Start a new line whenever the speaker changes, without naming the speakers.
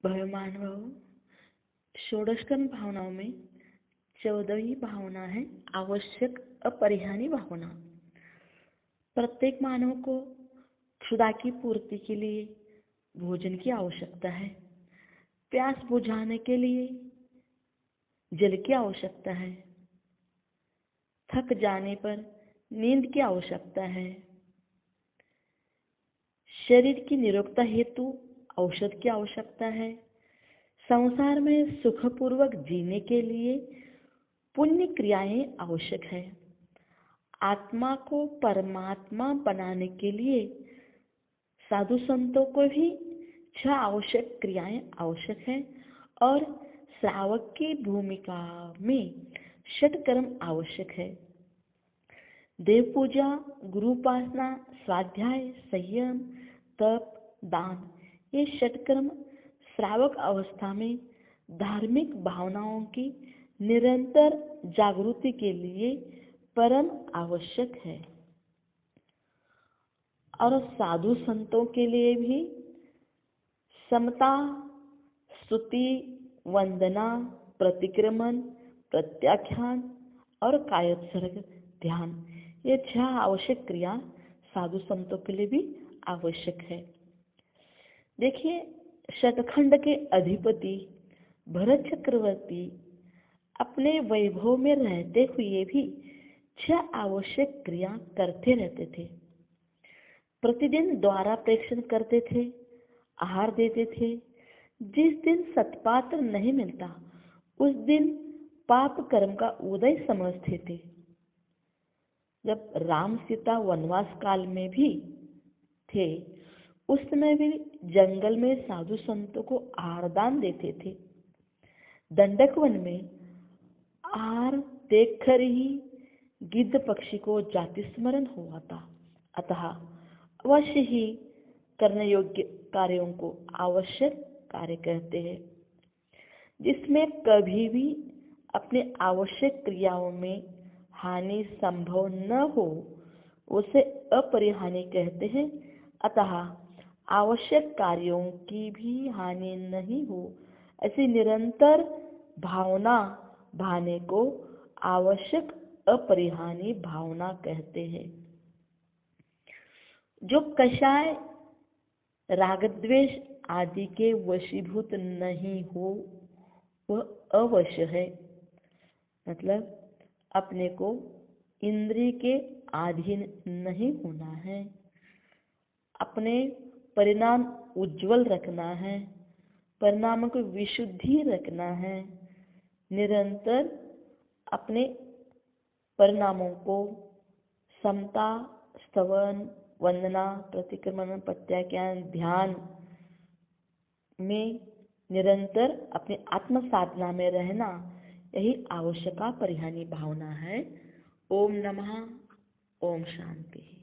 भयमानव षोडशकर्म भावनाओं में 14वीं भावना है आवश्यक अपरिहार्य भावना। प्रत्येक मानव को क्षुधा की पूर्ति के लिए भोजन की आवश्यकता है, प्यास बुझाने के लिए जल की आवश्यकता है, थक जाने पर नींद की आवश्यकता है, शरीर की निरोगता हेतु औषध की आवश्यकता है, संसार में सुखपूर्वक जीने के लिए पुण्य क्रियाएं आवश्यक है, आत्मा को परमात्मा बनाने के लिए साधु संतों को भी 6 आवश्यक क्रियाएं आवश्यक है और श्रावक की भूमिका में षटकर्म आवश्यक है। देव पूजा, गुरु उपासना, स्वाध्याय, संयम, तप, दान ये षटकर्म श्रावक अवस्था में धार्मिक भावनाओं की निरंतर जागृति के लिए परम आवश्यक है और साधु संतों के लिए भी समता, स्तुति, वंदना, प्रतिक्रमण, प्रत्याख्यान और कायोत्सर्ग, ध्यान ये 6 आवश्यक क्रिया साधु संतों के लिए भी आवश्यक है। देखिए, शतखंड के अधिपति भरत चक्रवर्ती अपने वैभव में रहते हुए भी 6 आवश्यक क्रिया करते रहते थे। प्रतिदिन द्वारा प्रेक्षण करते थे, आहार देते थे। जिस दिन सत्पात्र नहीं मिलता उस दिन पाप कर्म का उदय समझते थे। जब राम सीता वनवास काल में भी थे उस समय भी जंगल में साधु संतों को आहार दान देते थे। दंडक वन में आहार देखकर ही गिद्ध पक्षी को जाति स्मरण हुआ था। अतः अवश्य ही करने योग्य कार्यों को आवश्यक कार्य कहते हैं। जिसमें कभी भी अपने आवश्यक क्रियाओं में हानि संभव न हो उसे अपरिहार्य कहते हैं। अतः आवश्यक कार्यों की भी हानि नहीं हो ऐसी निरंतर भावना भाने को आवश्यक अपरिहार्य भावना कहते हैं। जो कषाय राग द्वेष आदि के वशीभूत नहीं हो वह अवश्य है। मतलब अपने को इंद्रिय के अधीन नहीं होना है, अपने परिणाम उज्जवल रखना है, परिणामों को विशुद्धि रखना है, निरंतर अपने परिणामों को समता, स्तवन, वंदना, प्रतिक्रमण, प्रत्याख्यान, ध्यान में निरंतर अपनी आत्म साधना में रहना यही आवश्यक परिहार्य भावना है। ओम नमः। ओम शांति।